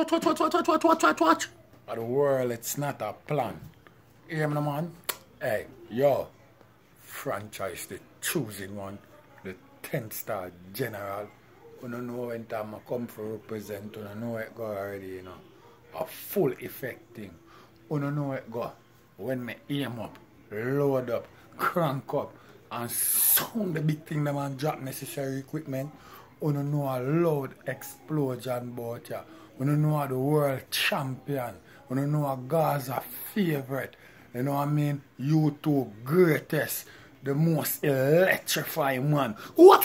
Watch. Of the world, it's not a plan. Hear me, man? Hey, yo. Franchise, the choosing one. The 10-star general. You don't know when time I come for represent. You don't know it go already, you know. A full effect thing. You don't know it go. When me aim up, load up, crank up, and sound the big thing, the man drop necessary equipment. You don't know a loud explosion about ya. You don't know the world champion. You don't know a Gaza favorite. You know what I mean? YouTube greatest. The most electrifying man. What?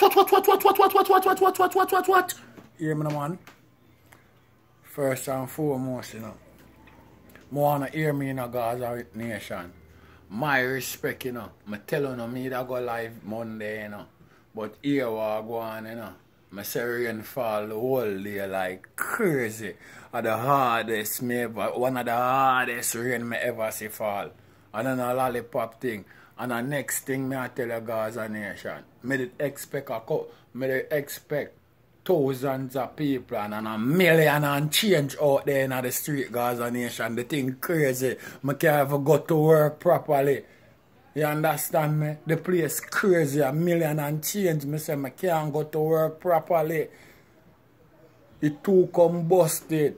Hear me, man? First and foremost, you know. I want to hear me in a Gaza nation. My respect, you know. I tell you, me that go live Monday, you know. But here what I go on, you know. I say rain fall the whole day like crazy. The hardest one of the hardest rain me ever see fall. And then a lollipop thing. And the next thing me I tell you Gaza nation. Me did expect thousands of people and a million and change out there in the street Gaza nation. The thing crazy. I can't even go to work properly. You understand me? The place crazy, a million and change. Me say I can't go to work properly. It too combusted.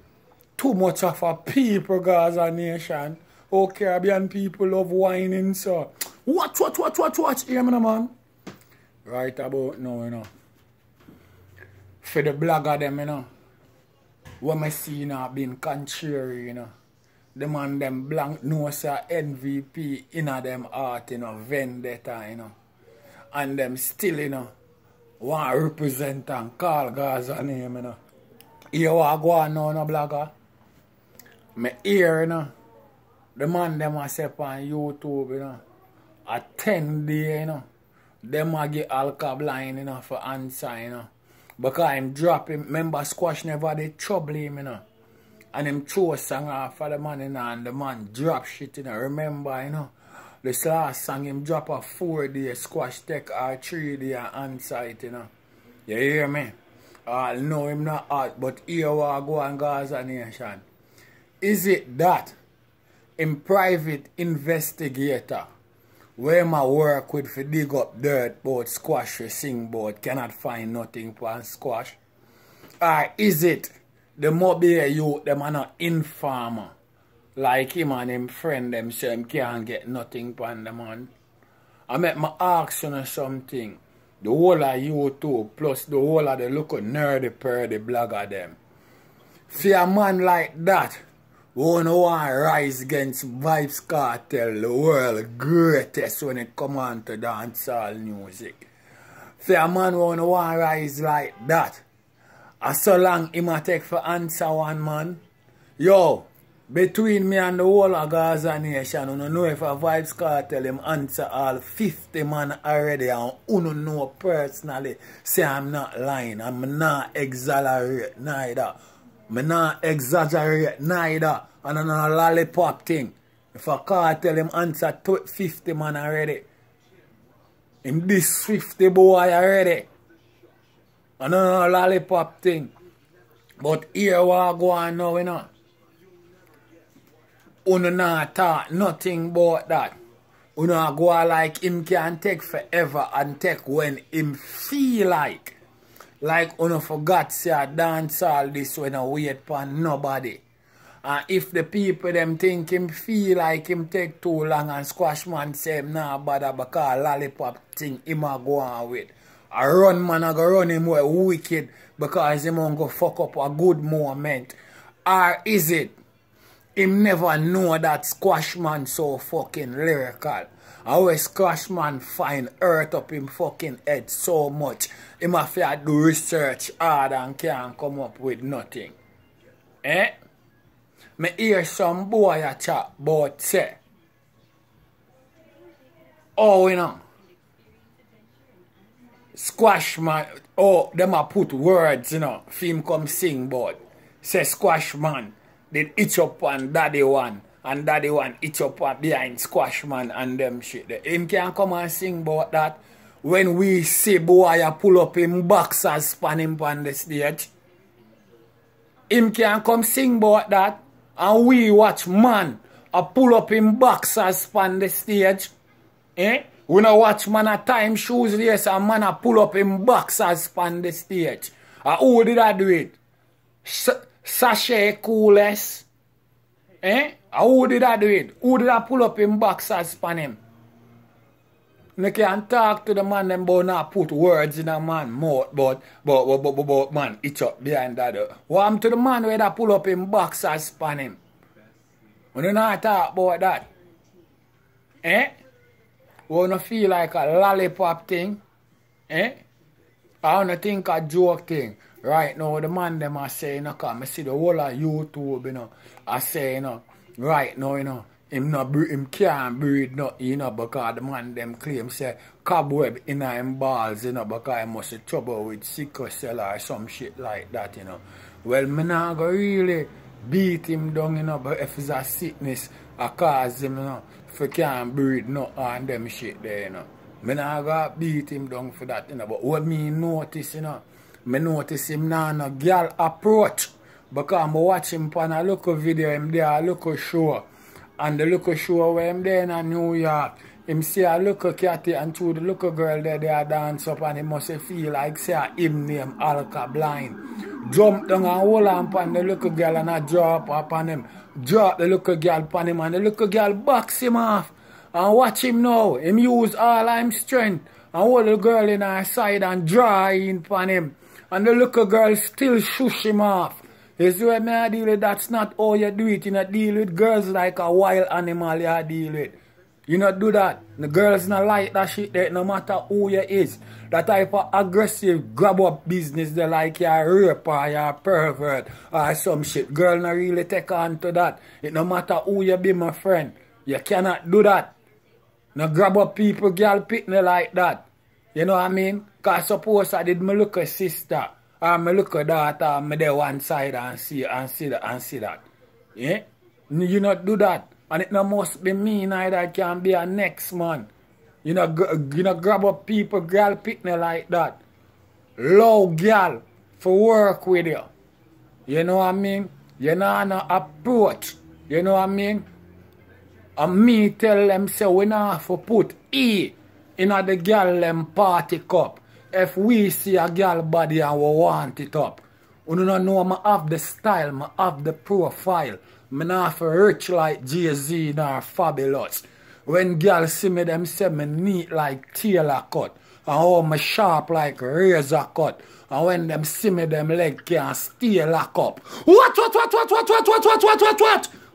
Too much of a people, Gaza nation. Oh, Caribbean people love whining, so. Watch. Hear me, man. Right about now, you know. For the blogger them, you know. What I see now being contrary, you know. The man them blank nose MVP in them heart, you know, vendetta, you know. And them still, you know, want to represent and call Gaza name, you know. Here what go on now, no blogger? Me hear, you know, the man them a say on YouTube, you know, a 10 day, you know, them a get Alkaline, you know, for answer, you know. Because him drop him, remember Squash never did trouble him, you know. And him throw a song off for the man, you know, and the man drop shit, you know. Remember, you know, this last song him drop a 4 day Squash take or 3 day answer it, you know. You hear me? No, him not hot, but here what go on Gaza nation. Is it that in private investigator where my work with for dig up dirt about Squash for sing about cannot find nothing for Squash? Or is it the mobile youth them are not informer like him and him friend them say him can't get nothing from the man? I make my ask you something. The whole of YouTube plus the whole of the look nerdy purdy blogger them. For a man like that who no want to rise against Vibes Cartel, the world greatest when it come on to dancehall music. For a man who no want to rise like that, and so long him a take for answer one man. Yo, between me and the whole of Gaza nation, you know if a Vibes Cartel him answer all 50 man already and you know personally say I'm not lying. I'm not exaggerate neither. I'm not exaggerate neither. And another lollipop thing. If a cartel him answer 50 man already. Him this 50 boy already. Another lollipop thing. But here what go on now, you know. Uno not talk nothing about that. Uno go like him can take forever and take when him feel like. Like uno forgot say I dance all this when I wait for nobody. And if the people them think him feel like him take too long and Squash man say him nah bother because lollipop thing him a go on with. A run man a go run him way wicked because him won't go fuck up a good moment. Or is it him never know that Squash man so fucking lyrical? How Squash man find earth up him fucking head so much. Him have to do research hard and can't come up with nothing. Eh? Me hear some boy a chat about say. Oh, you know. Squash man, oh, them a put words, you know, for him come sing about. Say Squash man did itch up on daddy one. And daddy one itch up behind Squash man and them shit. Him can come and sing about that when we see boy a pull up him boxers span him on the stage. Him can come sing about that. And we watch man a pull up him boxers on the stage. Eh? We no watch man a time shoes lace and man a pull up him boxers on the stage. Who did I do it? Sashay Coolest. Eh? Who did I do it? Who did I pull up him boxers on him? You can talk to the man them but not put words in a man mouth but man itch up behind that. What happened to the man where that pull up him boxers on him? We do not talk about that. Eh? We don't feel like a lollipop thing. Eh? I don't think a joke thing. Right now the man them are saying, I see the whole of YouTube, you know, I say, you know, right now, you know, him can't breathe nothing, you know, because the man them claim say cobweb in him balls, you know, because he must have trouble with sickle cell or some shit like that, you know. Well, me not go really beat him down, you know, but if it's a sickness, I cause him, you know, if he can't breathe nothing and them shit there, you know. Me not go beat him down for that, you know, but what me notice, you know, me notice him now no girl approach, because I watch him on a local video, him there a local show. And the local show where him there in New York, him see a local catty and through the local girl there, they dance up and he must feel like say him name Alkaline. Jump down and hold on upon the local girl and I drop upon him. Drop the local girl upon him and the local girl box him off. And watch him now. Him use all him strength and hold the girl in her side and draw in upon him. And the local girl still shush him off. You see what I deal with? That's not how you do it. You not deal with girls like a wild animal you deal with. You not do that. The girls not like that shit there, no matter who you is. That type of aggressive grab up business they like you're a rape or you're a pervert or some shit. Girl not really take on to that. It no matter who you be, my friend. You cannot do that. No grab up people, girl pick me like that. You know what I mean? Because suppose I did my look a sister. Or me look at that, or me there one side and see that. Yeah? You not do that. And it no must be me neither. It can be a next man. You know grab up people, girl pick me like that. Low girl for work with you. You know what I mean? You know no approach. You know what I mean? And me tell them say we not have to put E in the girl them party cup. If we see a girl body and we want it up, we don't know I have the style, I have the profile. I not rich like Jay-Z nor Fabulous. When girls see me, them say me neat like tailor cut. And how me sharp like razor cut. And when them see me, them leg can't stay lock up. What?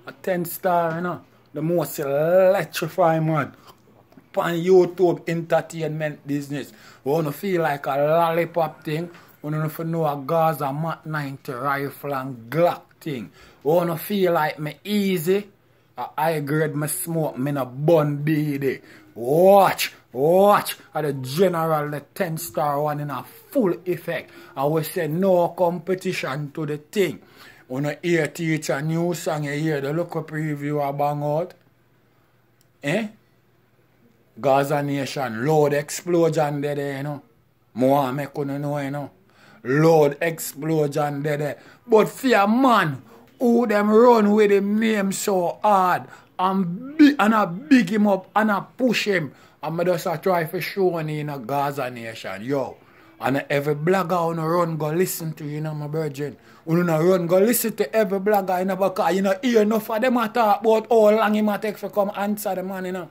A 10-star, you know. The most electrifying man. On YouTube entertainment business. We want to feel like a lollipop thing. We want to know a Gaza Mat 90 rifle and Glock thing. We want to feel like me easy. A high grade me smoke, me no bun BD. Watch. At the general, the 10-star one in a full effect. I will say no competition to the thing. When you hear teach a new song, you hear the local preview a bang out. Eh? Gaza Nation, load explosion there, you know. More make you know, you know. Load explosion there. But for a man who them run with him name so hard and I big him up and I push him, and I just try to show him in a Gaza Nation, yo. And every blogger who run go listen to you know, my virgin. Who run go listen to every blogger, you know, because you know, hear enough of them talk about how long it take to come answer the man, you know.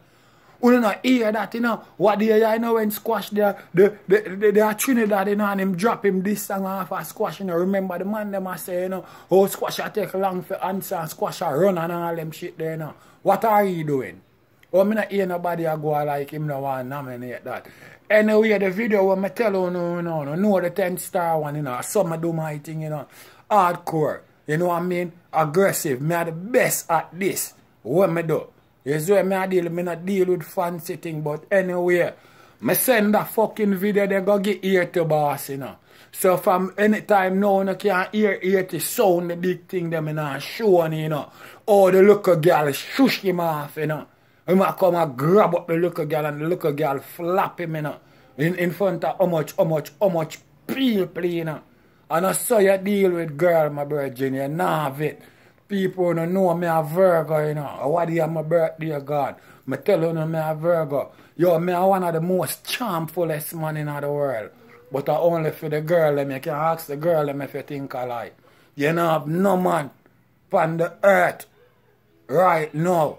You not hear that, you know. What do you hear, you know, when Squash there, the Trinidad, you know, and him drop him this song off of Squash, you know. Remember the man them I say, you know, oh, Squash take long for answer and Squash run and all them shit there, you know. What are you doing? Oh, me not hear nobody go like him no want nominate that. Anyway, the video when I tell you, know the 10-star one, you know, some do my thing, you know, hardcore, you know what I mean? Aggressive, me are the best at this. What me do? You see what me not deal with fancy thing, but anyway, me send that fucking video, they go get ear to boss, you know. So from anytime now, you can't hear to sound the big thing them in a show, you know. Oh, the little girl shush him off, you know. He might come and grab up the little girl and the little girl flap him, you know. In front of how much people, you know. And I saw you deal with girl, my virgin, you know have it. People don't know me a Virgo, you know. What do you have my birthday, God? I tell you, me a Virgo. Yo, me are one of the most charmfulest man in the world. But I only for the girl, you can ask the girl if you think I lie. You know have no man on the earth right now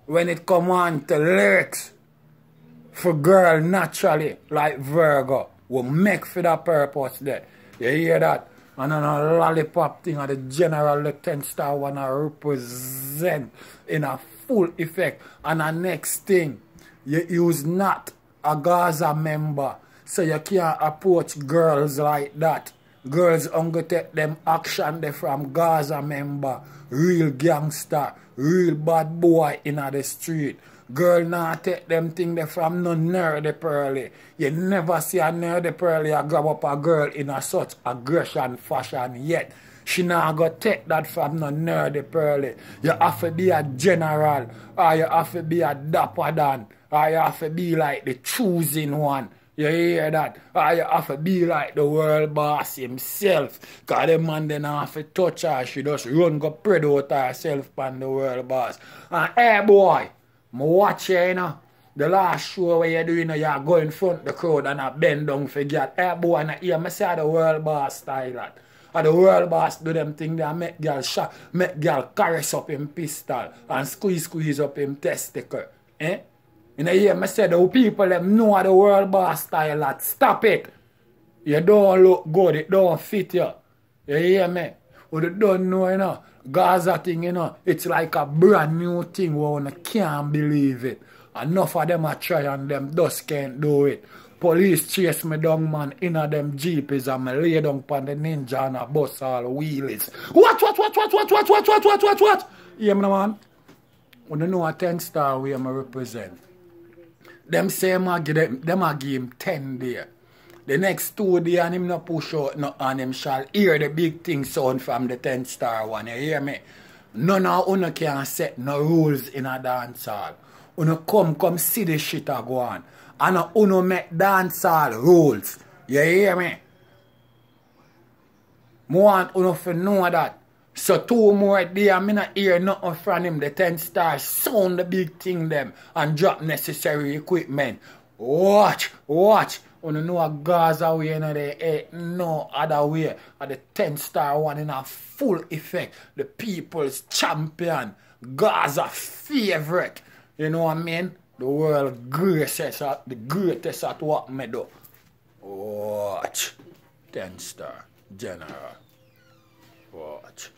when it come on to lyrics for girl naturally like Virgo will make for that purpose there. You hear that? And then a lollipop thing of the general the 10 star wanna represent in a full effect. And the next thing, you use not a Gaza member. So you can't approach girls like that. Girls only take them action they from Gaza member. Real gangster, real bad boy in the street. Girl not take them thing they from no nerdy pearly. You never see a nerdy pearly a grab up a girl in a such aggression fashion yet. She not go take that from no nerdy pearly. You have to be a general, or you have to be a dapper dan, or you have to be like the choosing one. You hear that? Or you have to be like the world boss himself. Because the man then have to touch her. She just run go predate herself on the world boss. And hey boy, I watch you, you know. The last show where you do, you know, you go in front of the crowd and I bend down for get. Hey boy, and I hear me say the world boss style that. And the world boss do them thing that make girl shot, make girl caress up him pistol and squeeze up him testicle. Eh? You know, hear me say the people them know the world boss style that. Stop it. You don't look good, it don't fit you. You hear me? What you don't know, you know, Gaza thing, you know, it's like a brand new thing where you can't believe it. Enough of them are try and them just can't do it. Police chase me down, man, in a them jeepies and me lay down upon the ninja and a bus all wheelies. What? You hear me, man? When you know a 10 star way I represent. Them say them a give him 10 days. The next 2 days and him not push out no, and him shall hear the big thing sound from the 10 star one. You hear me? None of you can set no rules in a dance hall. You come see the shit a go on. And you make dance hall rules. You hear me? I want you to know that. So 2 more days, I not hear nothing from him. The 10 stars sound the big thing them and drop necessary equipment. Watch. You know a Gaza way, you know, there ain't no other way. The 10 star one in a full effect. The people's champion. Gaza favorite. You know what I mean? The world greatest at what me do. Watch. 10 star general. Watch.